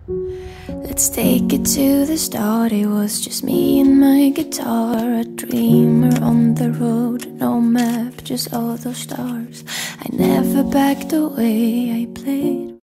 Let's take it to the start. It was just me and my guitar, a dreamer on the road, no map, just all those stars. I never backed away, I played.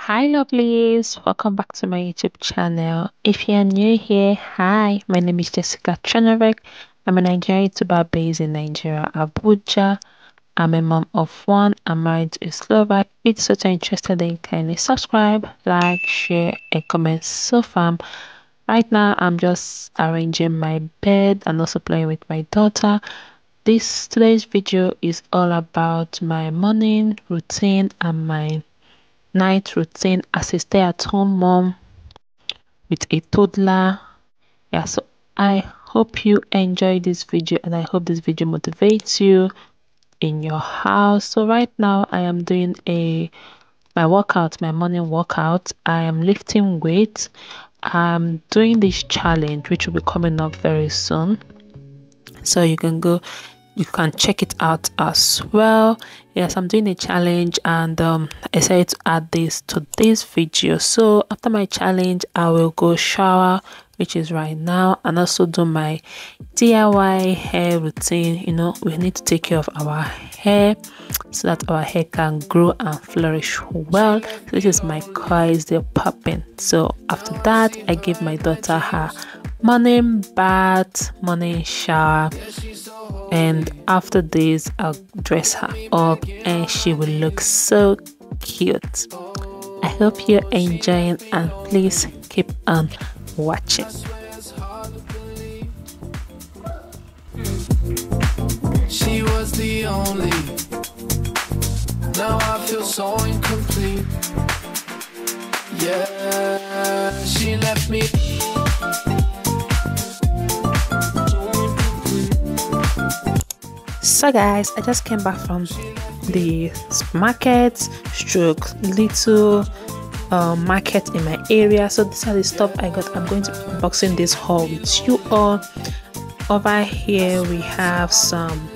Hi lovelies, welcome back to my YouTube channel. If you're new here, hi, my name is Jessica Chenovek. I'm a Nigerian YouTuber based in Nigeria, Abuja. I'm a mom of one. I'm married to a Slovak. If you're so interested, then kindly subscribe, like, share, and comment so far. Right now, I'm just arranging my bed and also playing with my daughter. Today's video is all about my morning routine and my night routine as a stay-at-home mom with a toddler. Yeah, so I hope you enjoy this video and I hope this video motivates you in your house. So right now I am doing my workout, my morning workout. I am lifting weights. I'm doing this challenge which will be coming up very soon, so you can check it out as well. Yes, I'm doing a challenge and I decided to add this to this video. So after my challenge, I will go shower, which is right now, and also do my DIY hair routine. You know, we need to take care of our hair so that our hair can grow and flourish well. So this is my coils, they're popping. So after that, I give my daughter her morning bath, morning shower, and after this I'll dress her up and she will look so cute. I hope you're enjoying and please keep on watching. She was the only. Now I feel so incomplete. Yeah, she left me. So guys, I just came back from the market stroke little market in my area. So these are the stuff I got. I'm going to be unboxing this haul with you all. Over here we have some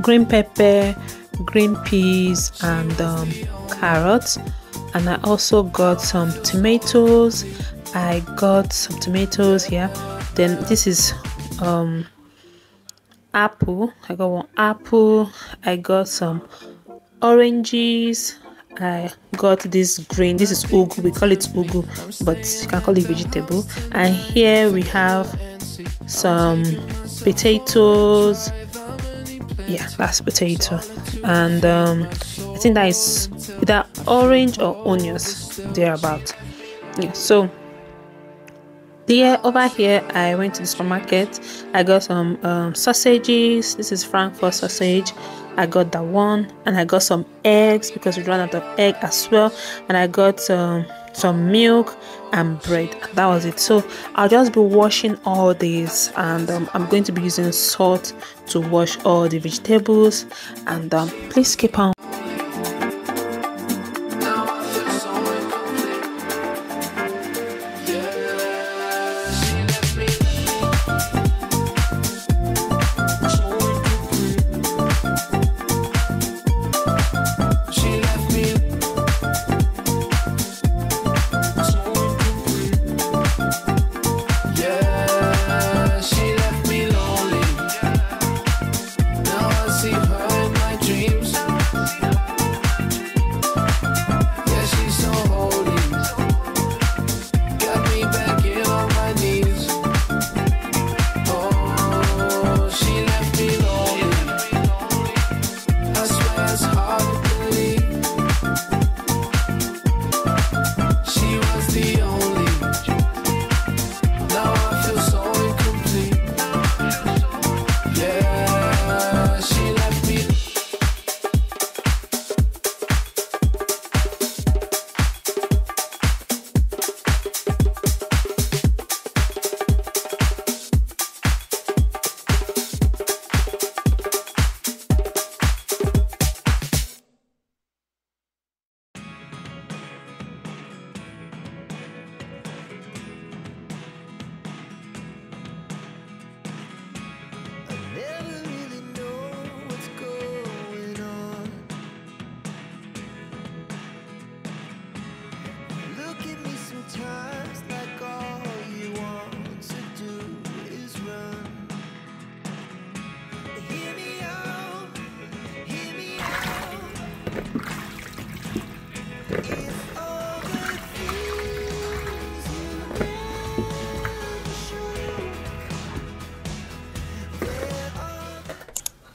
green pepper, green peas, and carrots, and I also got some tomatoes. I got some tomatoes here. Then this is apple. I got one apple. I got some oranges. I got this green, this is ugu, we call it ugu, but you can call it vegetable. And here we have some potatoes. Yeah, that's potato. And I think that is either orange or onions thereabout. Yeah, so There, over here, I went to the supermarket. I got some sausages. This is Frankfurt sausage. I got that one, and I got some eggs because we ran out of egg as well. And I got some milk and bread. That was it. So I'll just be washing all these, and I'm going to be using salt to wash all the vegetables. And please keep on.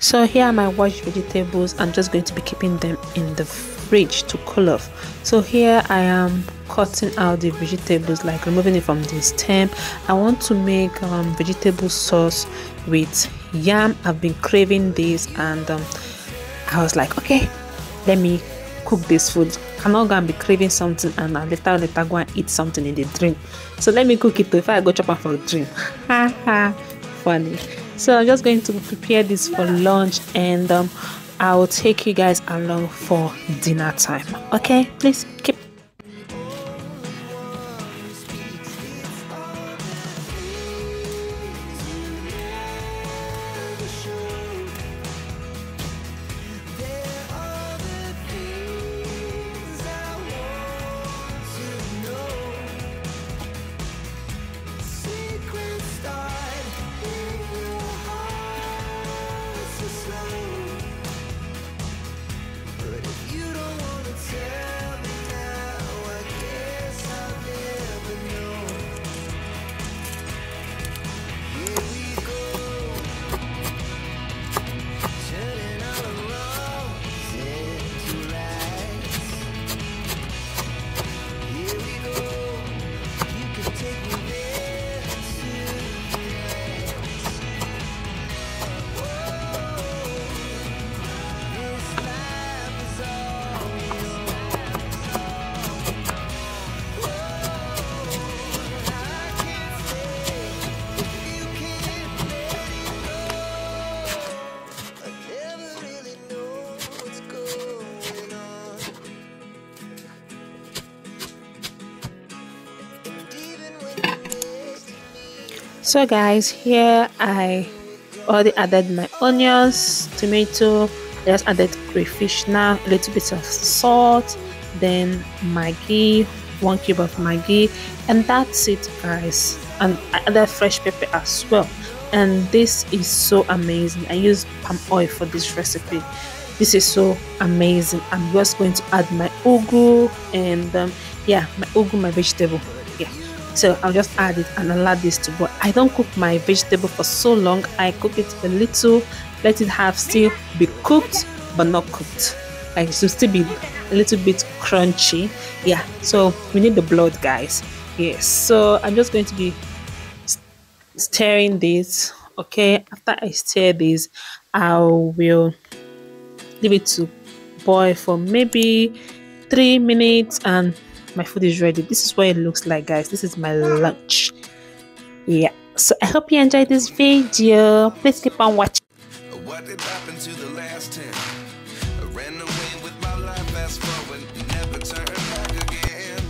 So here are my washed vegetables. I'm just going to be keeping them in the fridge to cool off. So here I am cutting out the vegetables, like removing it from the stem. I want to make vegetable sauce with yam. I've been craving this, and I was like, okay, let me cook this food. I'm not gonna be craving something and later go and eat something in the drink. So let me cook it if I go chop up for a drink. Funny. So I'm just going to prepare this for lunch, and I'll take you guys along for dinner time. Okay, please keep. So guys, here I already added my onions, tomato, I just added crayfish now, a little bit of salt, then Maggi, 1 cube of Maggi, and that's it guys. And I added fresh pepper as well, and this is so amazing. I use palm oil for this recipe. This is so amazing. I'm just going to add my ugu, and yeah, my ugu, my vegetable. Yeah, so I'll just add it and allow this to boil. I don't cook my vegetable for so long. I cook it a little, let it have still be cooked but not cooked, like it should still be a little bit crunchy. Yeah, so we need the blood guys. Yes, so I'm just going to be stirring this. Okay, after I stir this, I will leave it to boil for maybe 3 minutes, and my food is ready. This is what it looks like, guys. This is my lunch. Yeah, so I hope you enjoyed this video. Please keep on watching. What did happen to the last 10? I ran away with my life, fast forward, never turn back again.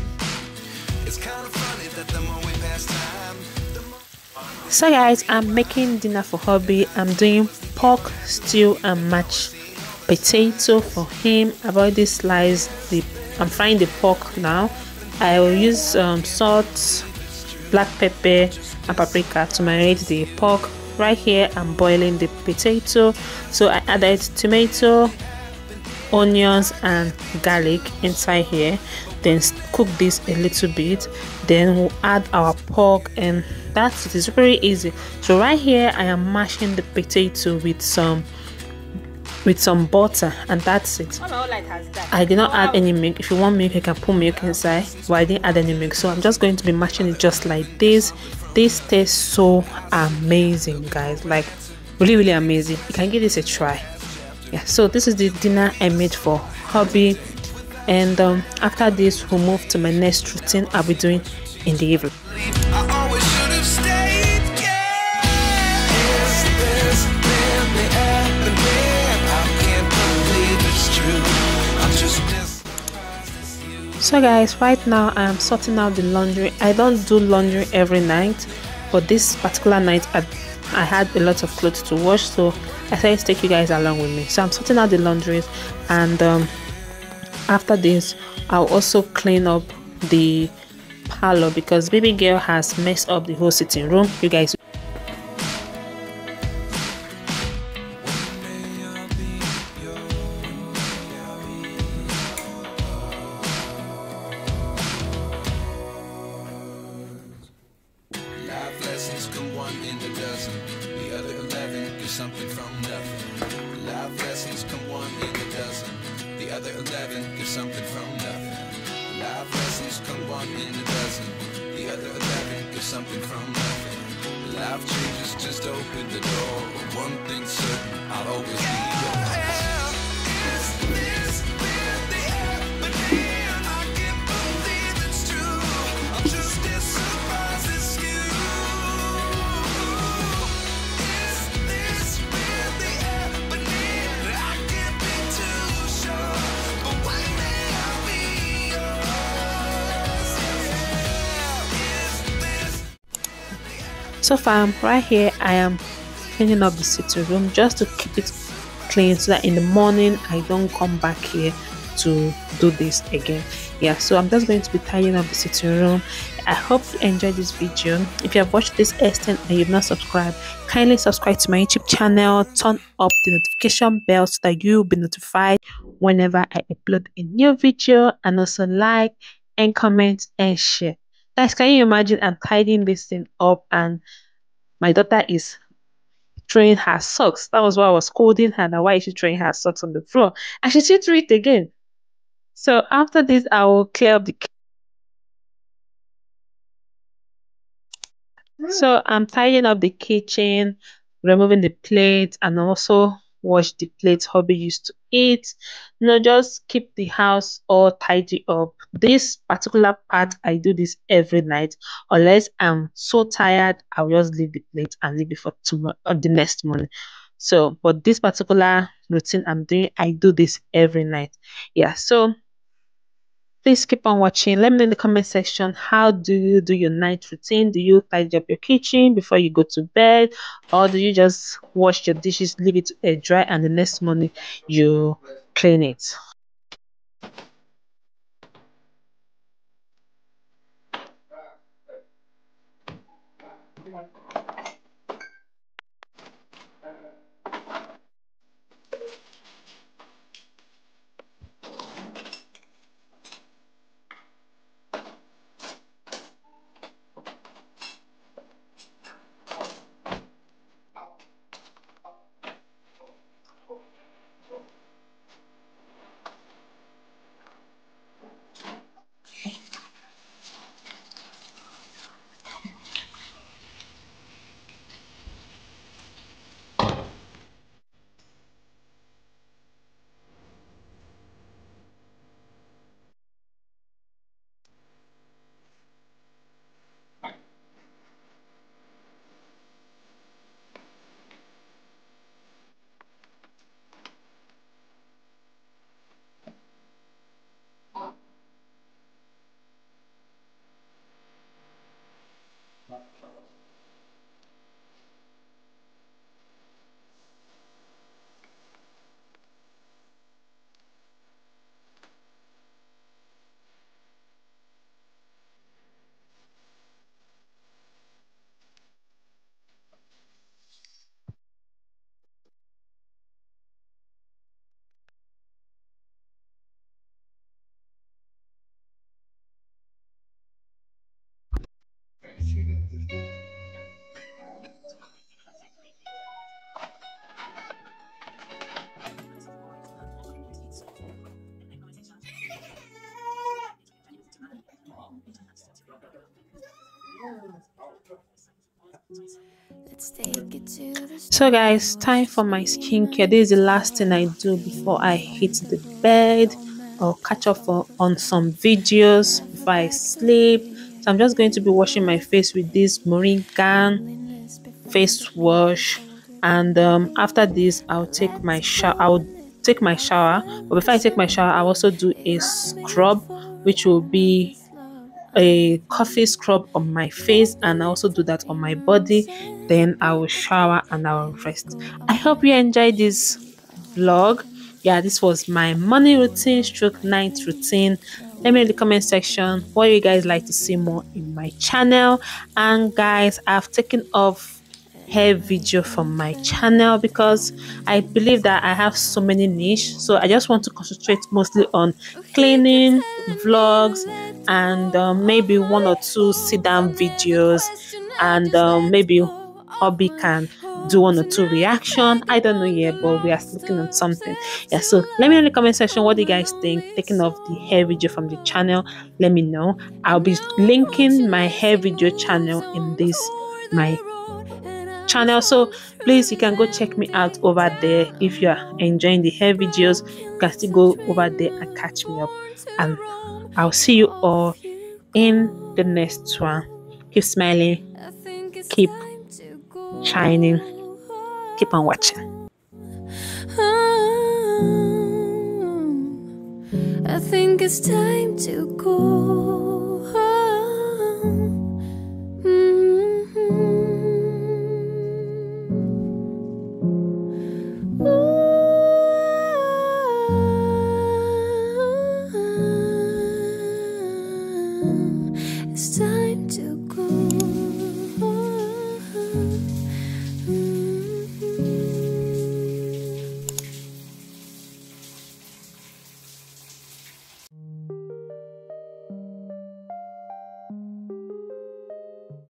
It's kind of funny that the more we pass time, the more... So guys, I'm making dinner for hubby. I'm doing pork stew and mashed potato for him. I've already sliced I'm frying the pork now. I will use salt, black pepper and paprika to marinate the pork. Right here I'm boiling the potato, so I added tomato, onions and garlic inside here. Then cook this a little bit, then we'll add our pork, and that's it. It's very easy. So right here I am mashing the potato with some butter, and that's it. I did not add any milk. If you want milk, you can put milk inside, but I didn't add any milk. So I'm just going to be mashing it just like this. This tastes so amazing, guys, like really amazing. You can give this a try. Yeah, so this is the dinner I made for hubby, and after this we'll move to my next routine I'll be doing in the evening. I always should have stayed, yeah. Is this really happening? I can't believe it's true. I'm just So guys, right now I am sorting out the laundry. I don't do laundry every night, but this particular night I had a lot of clothes to wash, so I decided to take you guys along with me. So I'm sorting out the laundries, and after this I'll also clean up the parlor because baby girl has messed up the whole sitting room. You guys, life lessons come one in a dozen. The other 11 get something from nothing. Life lessons come one in a dozen. The other 11 get something from nothing. Life lessons come one in a dozen. The other 11 get something from nothing. Life changes just open the door. One thing's certain, I'll always be yours. so far right here I am cleaning up the sitting room just to keep it clean, so that in the morning I don't come back here to do this again. Yeah, so I'm just going to be tidying up the sitting room. I hope you enjoyed this video. If you have watched this extent and you've not subscribed, kindly subscribe to my YouTube channel, turn up the notification bell so that you'll be notified whenever I upload a new video, and also like and comment and share. Guys, can you imagine I'm tidying this thing up and my daughter is throwing her socks? That was why I was scolding her. Now, why is she throwing her socks on the floor? And she still threw it again. So after this, I will clear up the kitchen. So I'm tidying up the kitchen, removing the plates, and also wash the plates hubby used to eat. Just keep the house all tidy up. This particular part, I do this every night. Unless I'm so tired, I'll just leave the plate and leave it for tomorrow or the next morning. So, but this particular routine I'm doing, I do this every night. Yeah, so please keep on watching. Let me know in the comment section, how do you do your night routine? Do you tidy up your kitchen before you go to bed, or do you just wash your dishes, leave it to air dry, and the next morning you clean it? So guys, time for my skincare. This is the last thing I do before I hit the bed or catch up on some videos before I sleep. So I'm just going to be washing my face with this Moringa face wash, and after this I'll take my shower. But before I take my shower, I'll also do a scrub, which will be a coffee scrub on my face, and I also do that on my body. Then I will shower and I will rest. I hope you enjoyed this vlog. Yeah, this was my morning routine stroke night routine. Let me know in the comment section what you guys like to see more in my channel. And guys, I've taken off hair video from my channel because I believe that I have so many niche, so I just want to concentrate mostly on cleaning vlogs, and maybe one or two sit down videos, and maybe hobby can do one or two reaction. I don't know yet, but we are looking on something. Yeah, so let me know in the comment section what do you guys think taking off the hair video from the channel. Let me know. I'll be linking my hair video channel in this my channel, so please you can go check me out over there. If you are enjoying the hair videos, you can still go over there and catch me up, and I'll see you all in the next one. Keep smiling, keep shining, keep on watching. I think it's time to go.